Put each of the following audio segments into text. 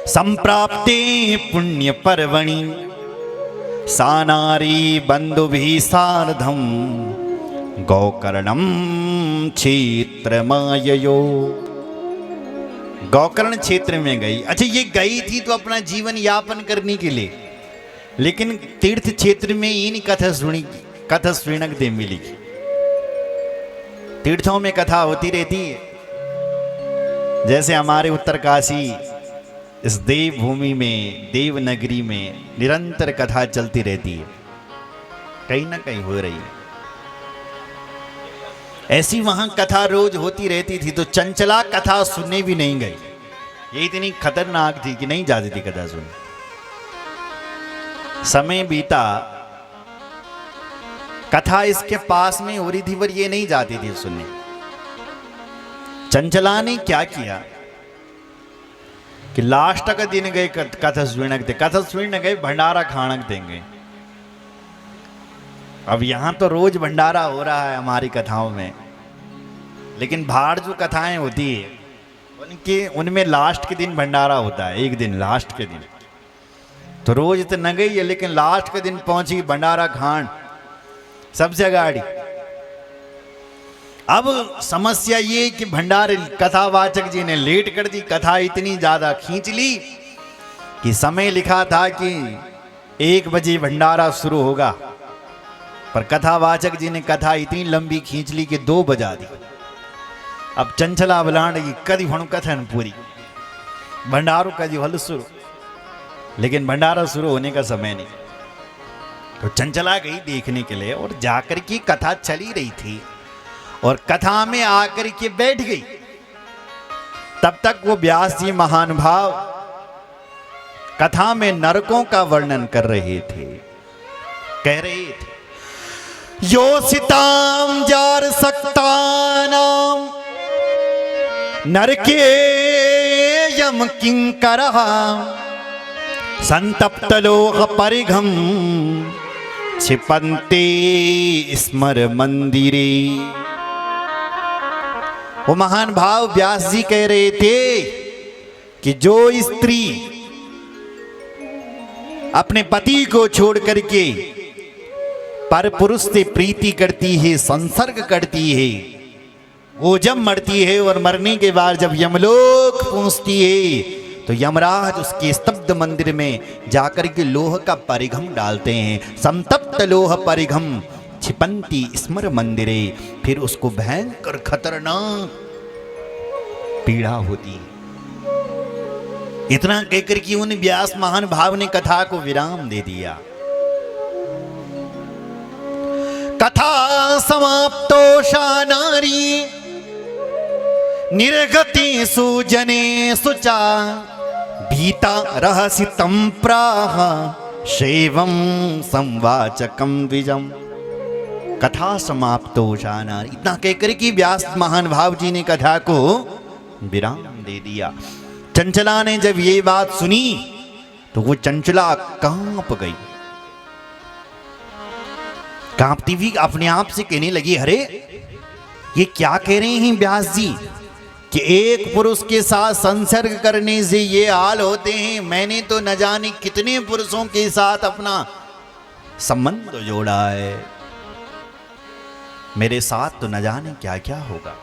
संप्राप्ते पुण्य पर्वणि सा नारी बंधुभिः सार्धं गौकर्णम क्षेत्र माययो। गौकर्ण क्षेत्र में गई। अच्छा, ये गई थी तो अपना जीवन यापन करने के लिए, लेकिन तीर्थ क्षेत्र में इन कथा श्रीणक दे मिली। तीर्थों में कथा होती रहती है। जैसे हमारे उत्तरकाशी इस देव भूमि में, देवनगरी में निरंतर कथा चलती रहती है, कहीं ना कहीं हो रही है। ऐसी वहां कथा रोज होती रहती थी। तो चंचला कथा सुनने भी नहीं गई। ये इतनी खतरनाक थी कि नहीं जाती थी कथा सुनने। समय बीता, कथा इसके पास में हो रही थी पर ये नहीं जाती थी सुनने। चंचला ने क्या किया कि लास्ट का दिन गए कथा सुनक थे। कथा सुनने गए, भंडारा खानक देंगे। अब यहां तो रोज भंडारा हो रहा है हमारी कथाओं में, लेकिन बाहर जो कथाएं होती है उनमें लास्ट के दिन भंडारा होता है। एक दिन लास्ट के दिन तो रोज तो न गई है, लेकिन लास्ट के दिन पहुंची भंडारा खान सबसे अगाड़ी। अब समस्या ये कि भंडारे कथावाचक जी ने लेट कर दी। कथा इतनी ज्यादा खींच ली कि समय लिखा था कि 1 बजे भंडारा शुरू होगा, पर कथावाचक जी ने कथा इतनी लंबी खींच ली कि 2 बजा दी। अब चंचला बुलाने की कदी भणु कथन पूरी, भंडारो कदी हल शुरू, लेकिन भंडारा शुरू होने का समय नहीं। तो चंचला गई देखने के लिए और जाकर की कथा चली रही थी और कथा में आकर के बैठ गई। तब तक वो व्यास जी महानुभाव कथा में नरकों का वर्णन कर रहे थे। कह रहे थे, योषिताम जार सक्तानाम नरके यम किंकरः संतप्त लोक परिघम क्षिपन्ते स्मर मंदिरे। वो महान भाव व्यास जी कह रहे थे कि जो स्त्री अपने पति को छोड़ करके पर पुरुष से प्रीति करती है, संसर्ग करती है, वो जब मरती है और मरने के बाद जब यमलोक पहुंचती है तो यमराज उसके स्तब्ध मंदिर में जाकर के लोह का परिघम डालते हैं। संतप्त लोह परिघम छिपंती स्मर मंदिरे। फिर उसको भयंकर खतरनाक पीड़ा होती है। इतना कहकर कि उन व्यास महान भाव ने कथा को विराम दे दिया। कथा समाप्तो शानारी निर्गति सुजने सुचा भीता रहसि तम प्राह शैवम संवाचकम द्विजम। कथा समाप्तो शानारी, इतना कहकर कि व्यास महान भाव जी ने कथा को विराम दे दिया। चंचला ने जब ये बात सुनी तो वो चंचला कांप गई। कांपती हुई अपने आप से कहने लगी, अरे ये क्या कह रहे हैं व्यास जी कि एक पुरुष के साथ संसर्ग करने से ये हाल होते हैं। मैंने तो न जाने कितने पुरुषों के साथ अपना संबंध जोड़ा है, मेरे साथ तो न जाने क्या क्या होगा।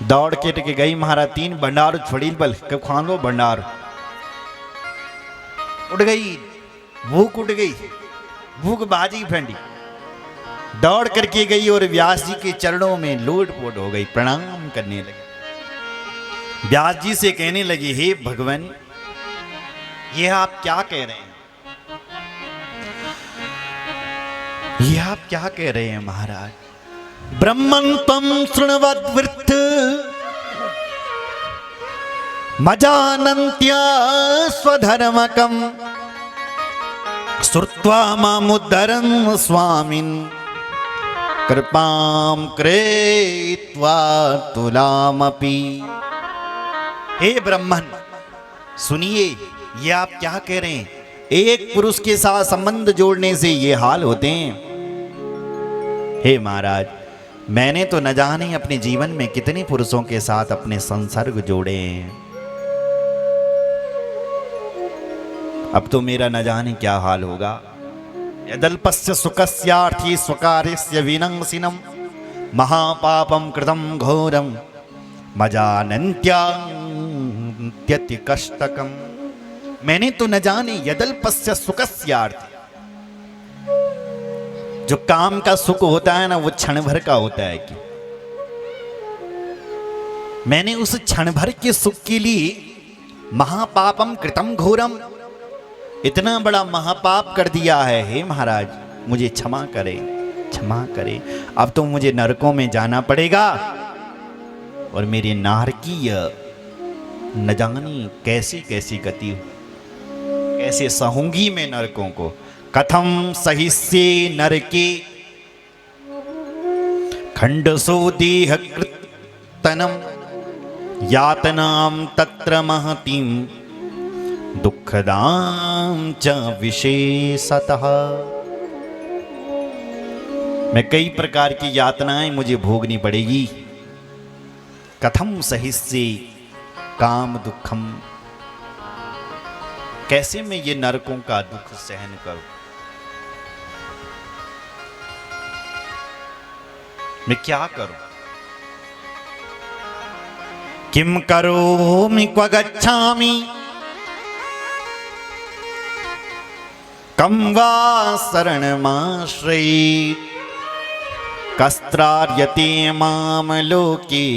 दौड़ के गई महाराज, 3 भंडार छोड़ी बल कब खान लो भंडार। उठ गई, भूख उठ गई, भूख बाजी फेंडी, दौड़ करके गई और व्यास जी के चरणों में लोट-पोट हो गई, प्रणाम करने लगी। व्यास जी से कहने लगी, हे भगवान, ये आप क्या कह रहे हैं? ये आप क्या कह रहे हैं महाराज? ब्रह्मं त्वं शृण्वद्वृत्त मजानन्त्या स्वधर्मकम् श्रुत्वा मामुद्धरन् स्वामिन् कृपां कृत्वा तुलामपि। हे ब्रह्मन, सुनिए, ये आप क्या कह रहे हैं? एक पुरुष के साथ संबंध जोड़ने से ये हाल होते हैं। हे महाराज, मैंने तो न जाने अपने जीवन में कितने पुरुषों के साथ अपने संसर्ग जोड़े हैं, अब तो मेरा न जाने क्या हाल होगा। यदल्पस्य सुखस्यार्थी स्वकार्यस्य विनंसिनम महापापम कृतम घोरम मजानन्त्यति कष्टकम। मैंने तो न जाने यदल्पस्य सुखस्यार्थी, जो काम का सुख होता है ना वो क्षण भर का होता है कि मैंने उस क्षण भर के सुख के लिए महापापम कृतम घोरम, इतना बड़ा महापाप कर दिया है। हे महाराज मुझे क्षमा करें, क्षमा करें। अब तो मुझे नरकों में जाना पड़ेगा और मेरे नारकीय न जानी कैसी कैसी गति हो, कैसे सहूंगी मैं नरकों को। कथम सहिष्ये नरके खंडसो देह कृतनम यातनाम तत्र महतीम दुखदाम च विशेषतः। मैं कई प्रकार की यातनाएं मुझे भोगनी पड़ेगी। कथम सहिष्ये काम दुखम, कैसे मैं ये नरकों का दुख सहन करूं। मैं क्या करूं। किम करोमि क्व गच्छामि कं वा शरणमाश्रयेत् कस्त्रार्यते माम लोके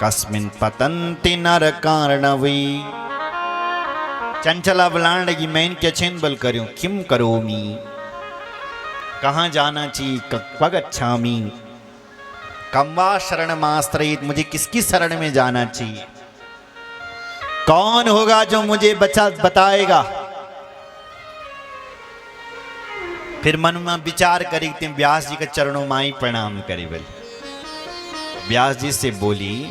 कस्मिन् पतन्ति नरकार्णवे। चंचला बुलाने लगी, मैं इनके छेन बल करूं। किम करोमि, कहाँ जाना चाहिए। क्व गच्छामि, कं वा शरणमाश्रयेत्, मुझे किसकी शरण में जाना चाहिए। कौन होगा जो मुझे बताएगा। फिर मन में विचार करी कि व्यास जी के चरणों में ही प्रणाम करी। बोले व्यास जी से बोली,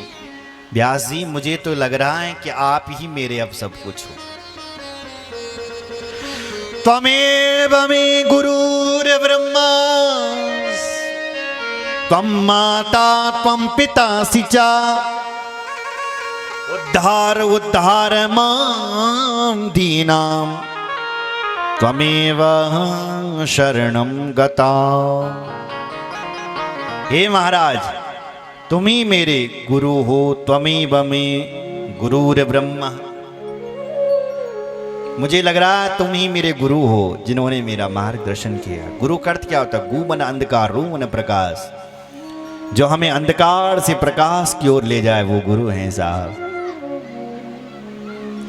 व्यास जी मुझे तो लग रहा है कि आप ही मेरे अब सब कुछ हो। त्वमेव मे गुरुर्ब्रह्मा त्वं माता त्वं पितासि च उद्धार मां दीनां त्वमेव शरणं गता। हे महाराज तुम ही मेरे गुरु हो। त्वमेव मे गुरुर्ब्रह्मा, मुझे लग रहा है तुम ही मेरे गुरु हो जिन्होंने मेरा मार्गदर्शन किया। गुरु का अर्थ क्या होता है। गु मन अंधकार, रू मन प्रकाश, जो हमें अंधकार से प्रकाश की ओर ले जाए वो गुरु हैं साहब।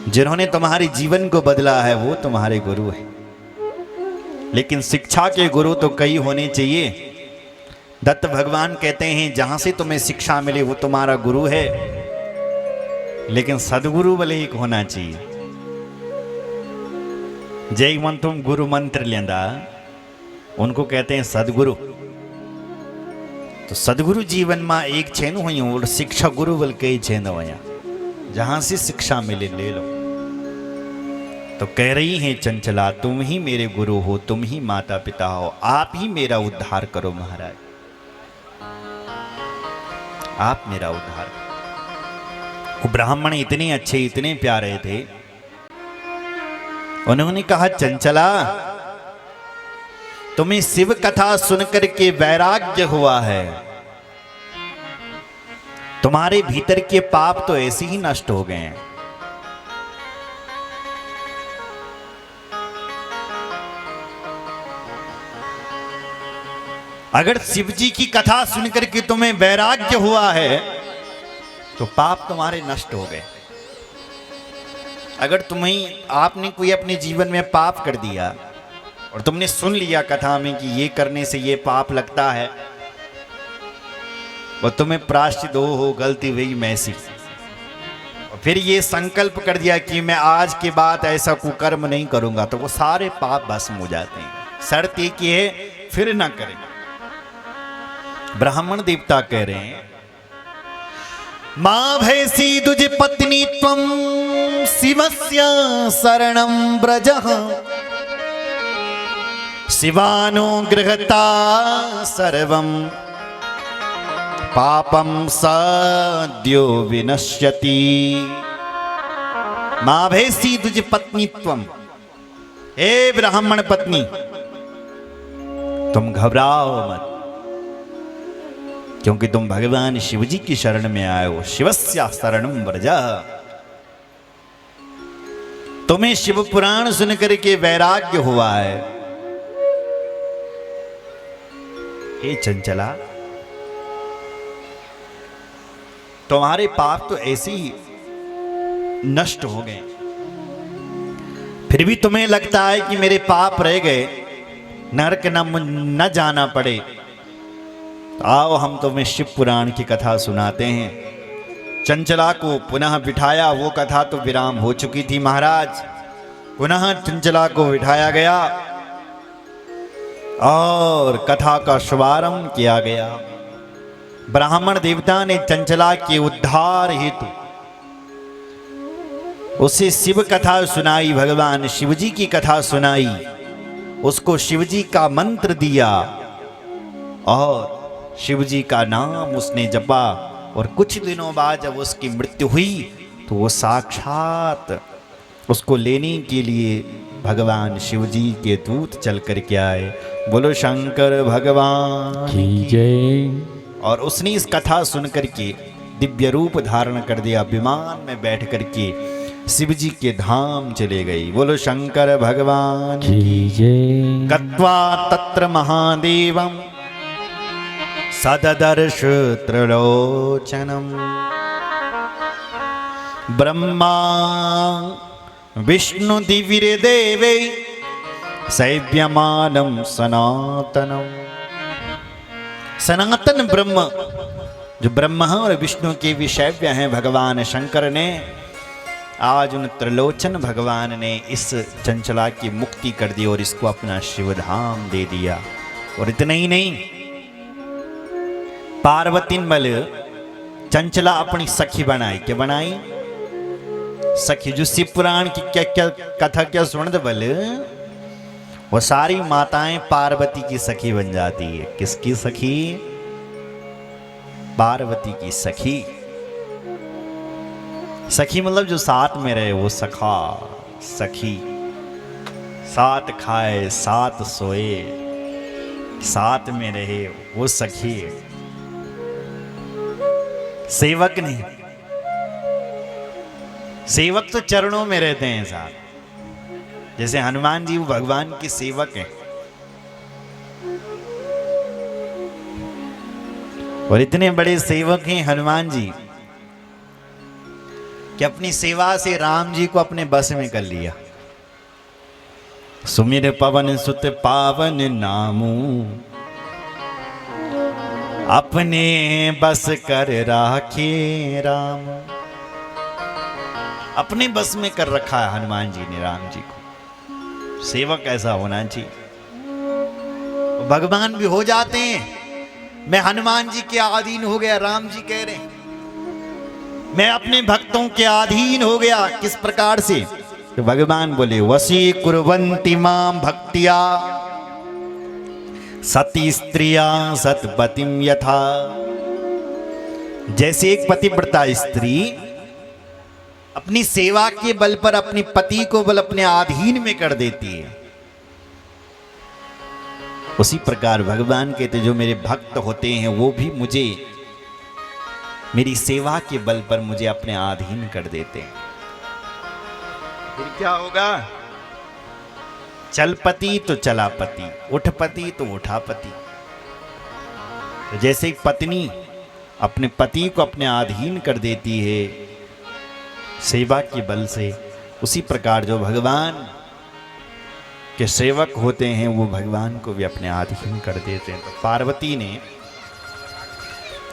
जिन्होंने तुम्हारे जीवन को बदला है वो तुम्हारे गुरु हैं। लेकिन शिक्षा के गुरु तो कई होने चाहिए। दत्त भगवान कहते हैं जहां से तुम्हें शिक्षा मिले वो तुम्हारा गुरु है, लेकिन सदगुरु भले एक होना चाहिए। जय मन तुम गुरु मंत्र लेंदा, उनको कहते हैं सदगुरु। तो सदगुरु जीवन में एक छेन हुई और शिक्षा गुरु बल कई छेन हुआ, जहां से शिक्षा मिले ले लो। तो कह रही हैं चंचला तुम ही मेरे गुरु हो, तुम ही माता पिता हो, आप ही मेरा उद्धार करो महाराज, आप मेरा उद्धार। वो ब्राह्मण इतने अच्छे इतने प्यारे थे, उन्होंने कहा चंचला तुम्हें शिव कथा सुनकर के वैराग्य हुआ है, तुम्हारे भीतर के पाप तो ऐसे ही नष्ट हो गए हैं। अगर शिव जी की कथा सुनकर के तुम्हें वैराग्य हुआ है तो पाप तुम्हारे नष्ट हो गए। अगर तुम्हें आपने कोई अपने जीवन में पाप कर दिया और तुमने सुन लिया कथा में कि ये करने से ये पाप लगता है और तुम्हें प्रायश्चित हो गलती हुई मैसी, और फिर ये संकल्प कर दिया कि मैं आज के बाद ऐसा कुकर्म नहीं करूंगा, तो वो सारे पाप भस्म हो जाते हैं। शर्त एक ही है फिर ना करें। ब्राह्मण देवता कह रहे हैं मां भैसी दुज पत्नी त्वं शिवस्य शरणं ब्रजः शिवानुगृहता सर्वं पापं सद्यो विनश्यति। मां भैसी दुज पत्नी त्वं, हे ब्राह्मण पत्नी, तुम घबराओ मत, क्योंकि तुम भगवान शिव जी की शरण में आए हो। शिवस्य शरणं व्रज। तुम्हें शिव पुराण सुनकर के वैराग्य हुआ है। हे चंचला, तुम्हारे पाप तो ऐसे ही नष्ट हो गए, फिर भी तुम्हें लगता है कि मेरे पाप रह गए, नरक न जाना पड़े। आओ हम तुम्हें शिव पुराण की कथा सुनाते हैं। चंचला को पुनः बिठाया। वो कथा तो विराम हो चुकी थी महाराज। पुनः चंचला को बिठाया गया और कथा का शुभारंभ किया गया। ब्राह्मण देवता ने चंचला के उद्धार हेतु उसे शिव कथा सुनाई, भगवान शिवजी की कथा सुनाई, उसको शिवजी का मंत्र दिया और शिवजी का नाम उसने जपा। और कुछ दिनों बाद जब उसकी मृत्यु हुई तो वो साक्षात उसको लेने के लिए भगवान शिवजी के दूत चल कर के आए। बोलो शंकर भगवान की जय। और उसने इस कथा सुन करके दिव्य रूप धारण कर दिया। विमान में बैठ करके शिवजी के धाम चले गई। बोलो शंकर भगवान की जय। गत्वा तत्र महादेवम सददर्श त्रिलोचनम ब्रह्मा विष्णु दिव्य देवे सेव्यमानम सनातनम। सनातन ब्रह्म, जो ब्रह्मा और विष्णु के विषयव्य हैं भगवान शंकर ने, आज उन त्रिलोचन भगवान ने इस चंचला की मुक्ति कर दी और इसको अपना शिवधाम दे दिया। और इतना ही नहीं, पार्वती बल चंचला अपनी सखी बनाई। क्या बनाई? सखी। जो शिव पुराण की क्या क्या कथा क्या सुन बल, वो सारी माताएं पार्वती की सखी बन जाती है। किसकी सखी? पार्वती की सखी। सखी मतलब जो साथ में रहे वो सखा, सखी। साथ खाए, साथ सोए, साथ में रहे वो सखी। सेवक नहीं, सेवक तो चरणों में रहते हैं साथ। जैसे हनुमान जी वो भगवान के सेवक हैं। और इतने बड़े सेवक हैं हनुमान जी कि अपनी सेवा से राम जी को अपने बस में कर लिया। सुमिर पवन सुत पावन नामू, अपने बस कर राखे राम। अपने बस में कर रखा है हनुमान जी ने राम जी को। सेवक ऐसा होना चाहिए। भगवान भी हो जाते हैं। मैं हनुमान जी के अधीन हो गया, राम जी कह रहे हैं मैं अपने भक्तों के अधीन हो गया। किस प्रकार से? तो भगवान बोले वशी कुर्वन्ति मां भक्तिया सती स्त्रिया सतपतिम यथा। जैसे एक पतिव्रता स्त्री अपनी सेवा के बल पर अपने पति को बल अपने अधीन में कर देती है, उसी प्रकार भगवान कहते जो मेरे भक्त होते हैं वो भी मुझे मेरी सेवा के बल पर मुझे अपने अधीन कर देते हैं। फिर क्या होगा? चलपति तो चलापति, उठपति तो उठापति। तो जैसे एक पत्नी अपने पति को अपने अधीन कर देती है सेवा के बल से, उसी प्रकार जो भगवान के सेवक होते हैं वो भगवान को भी अपने अधीन कर देते हैं। तो पार्वती ने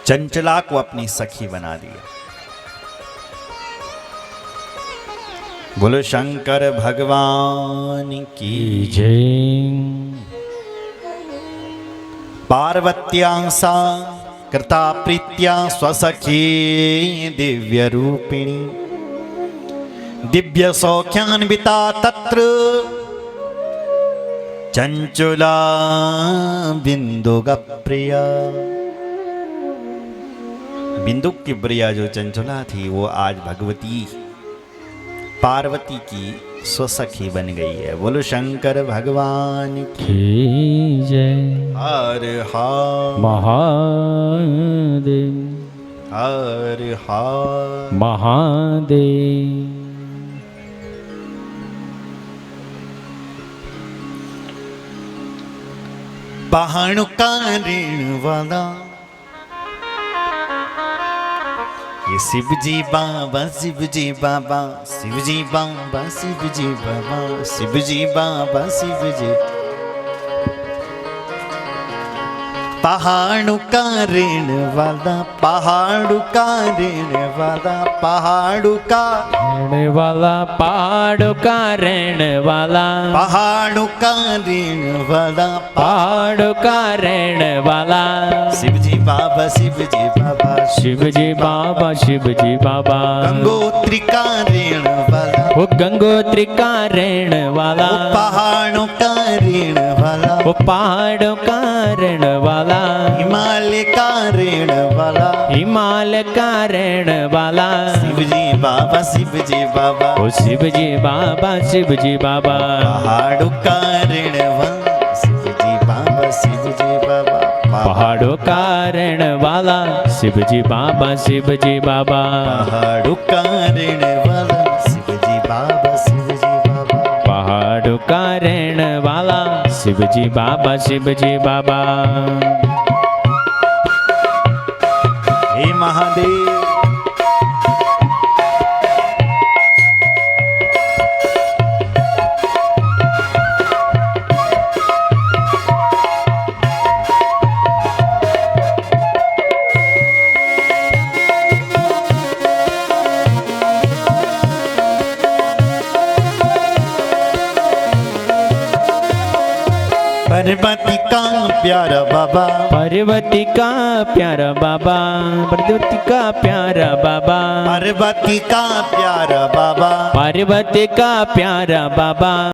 चंचला को अपनी सखी बना दिया। बोलो शंकर भगवान की जय। पार्वत्यां सा कृता प्रीत्या स्वसखी दिव्य रूपिणी, दिव्य सौख्यान्विता तत्र चंचला बिंदुक प्रिया। बिंदुक की प्रिया जो चंचला थी वो आज भगवती पार्वती की स्वसखी बन गई है। बोलो शंकर भगवान की की जय। हर हर महादेव हर हर महादेव। पहाड़ों का ऋण वाला ये शिव जी बाबा, शिव जी बाबा, शिव जी बाबा, शिव जी बाबा, शिव जी बाबा, शिव जी। पहाड़ों का ऋण वाला, पहाड़ों का ऋण वाला, पहाड़ों का ऋण वाला, पहाड़ों का ऋण वाला, पहाड़ों का ऋण वाला, पहाड़ों का ऋण वाला। शिव जी बाबा, शिव जी बाबा, शिव जी बाबा, शिव जी बाबा। गंगोत्री का ऋण वाला, वो गंगोत्री का ऋण वाला, वो पहाड़ों का ऋण वाला, वो पहाड़ों का ऋण वाला, हिमालय का ऋण वाला, हिमालय का ऋण वाला। शिव जी बाबा, शिव जी बाबा, ओ शिव जी बाबा, शिव जी बाबा। पहाड़ों का ऋण वाला, शिव जी बाबा, शिव जी बाबा, पहाड़ों का ऋण वाला, शिव जी बाबा, शिव जी बाबा। पहाड़ों का ऋण वाला, शिव जी बाबा, शिव जी बाबा, पहाड़ों का ऋण वाला, शिव जी बाबा, शिव जी बाबा। हे महादेव। पार्वती का प्यारा बाबा, पार्वती का प्यारा बाबा, पार्वती का प्यारा बाबा, पार्वती का प्यारा बाबा, पार्वती का प्यारा बाबा।